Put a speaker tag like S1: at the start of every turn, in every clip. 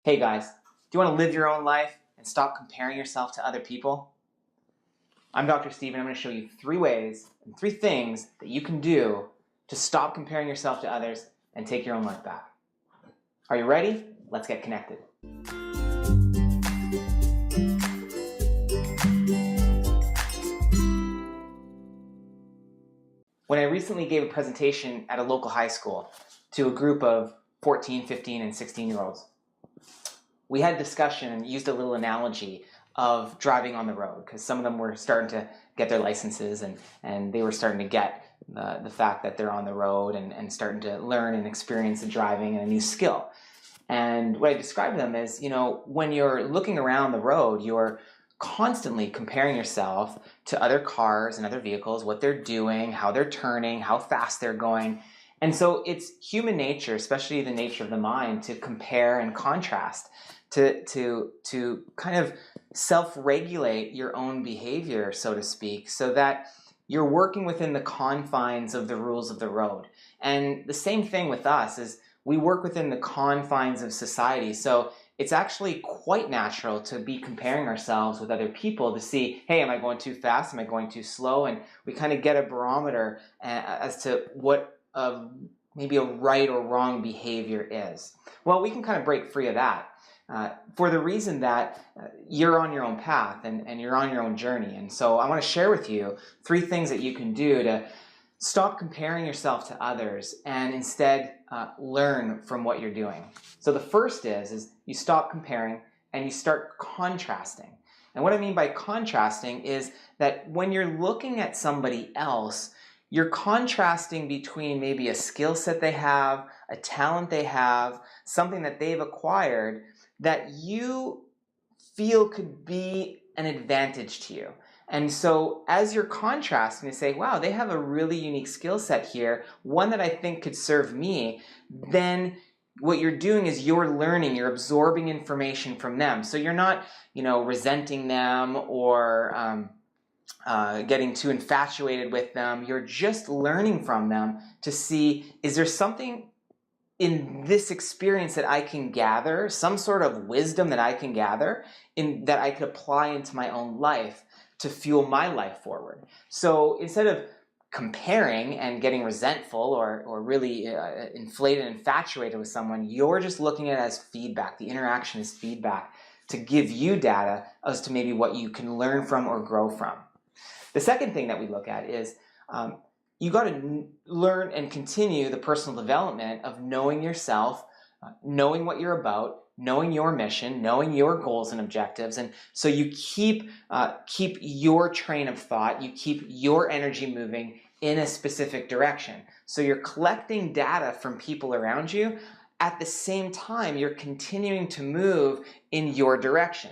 S1: Hey guys, do you want to live your own life and stop comparing yourself to other people? I'm Dr. Steve, and I'm going to show you 3 ways and 3 things that you can do to stop comparing yourself to others and take your own life back. Are you ready? Let's get connected. When I recently gave a presentation at a local high school to a group of 14, 15, and 16-year-olds, we had a discussion and used a little analogy of driving on the road, because some of them were starting to get their licenses and they were starting to get the fact that they're on the road and starting to learn and experience the driving and a new skill. And what I described to them is, when you're looking around the road, you're constantly comparing yourself to other cars and other vehicles, what they're doing, how they're turning, how fast they're going. And so it's human nature, especially the nature of the mind, to compare and contrast, to kind of self-regulate your own behavior, so to speak, so that you're working within the confines of the rules of the road. And the same thing with us is we work within the confines of society. So it's actually quite natural to be comparing ourselves with other people to see, hey, am I going too fast? Am I going too slow? And we kind of get a barometer as to what maybe a right or wrong behavior is. Well, we can kind of break free of that for the reason that you're on your own path and you're on your own journey. And so I want to share with you 3 things that you can do to stop comparing yourself to others and instead learn from what you're doing. So the first is you stop comparing and you start contrasting. And what I mean by contrasting is that when you're looking at somebody else, you're contrasting between maybe a skill set they have, a talent they have, something that they've acquired that you feel could be an advantage to you. And so as you're contrasting, you say, wow, they have a really unique skill set here, one that I think could serve me, then what you're doing is you're learning, you're absorbing information from them. So you're not, resenting them or getting too infatuated with them. You're just learning from them to see, is there something in this experience that I can gather, some sort of wisdom that I can gather that I could apply into my own life to fuel my life forward. So instead of comparing and getting resentful or really inflated and infatuated with someone, you're just looking at it as feedback. The interaction is feedback to give you data as to maybe what you can learn from or grow from. The second thing that we look at is you got to learn and continue the personal development of knowing yourself, knowing what you're about, knowing your mission, knowing your goals and objectives. And so you keep your train of thought, you keep your energy moving in a specific direction. So you're collecting data from people around you. At the same time, you're continuing to move in your direction.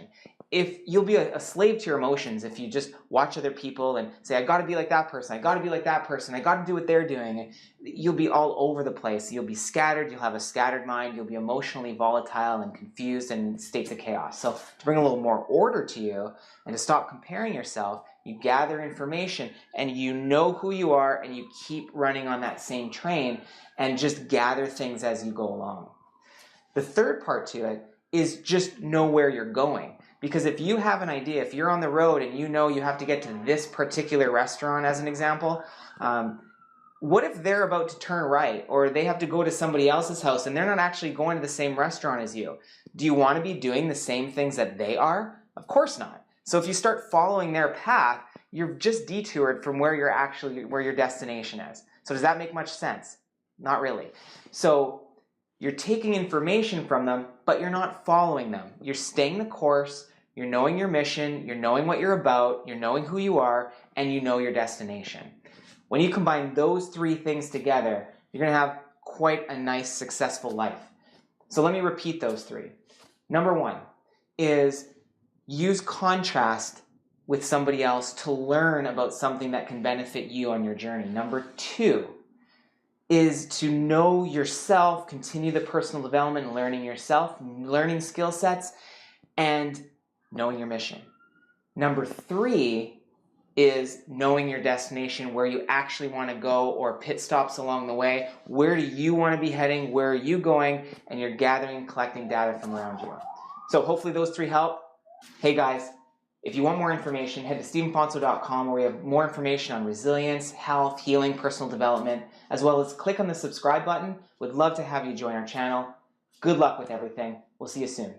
S1: If you'll be a slave to your emotions if you just watch other people and say, I got to be like that person, I got to be like that person, I got to do what they're doing, you'll be all over the place. You'll be scattered, you'll have a scattered mind, you'll be emotionally volatile and confused and in states of chaos. So to bring a little more order to you and to stop comparing yourself, you gather information and you know who you are and you keep running on that same train and just gather things as you go along. The third part to it is just know where you're going. Because if you have an idea, if you're on the road and you know you have to get to this particular restaurant as an example, what if they're about to turn right or they have to go to somebody else's house and they're not actually going to the same restaurant as you? Do you want to be doing the same things that they are? Of course not. So if you start following their path, you're just detoured from where your destination is. So does that make much sense? Not really. So you're taking information from them, but you're not following them. You're staying the course, you're knowing your mission, you're knowing what you're about, you're knowing who you are, and you know your destination. When you combine those 3 things together, you're going to have quite a nice, successful life. So let me repeat those 3. Number 1 is use contrast with somebody else to learn about something that can benefit you on your journey. Number 2 is to know yourself, continue the personal development, learning yourself, learning skill sets, and knowing your mission. Number 3 is knowing your destination, where you actually want to go, or pit stops along the way. Where do you want to be heading? Where are you going? And you're gathering and collecting data from around you. So hopefully those 3 help. Hey guys, if you want more information, head to stephenfonso.com, where we have more information on resilience, health, healing, personal development, as well as click on the subscribe button. Would love to have you join our channel. Good luck with everything. We'll see you soon.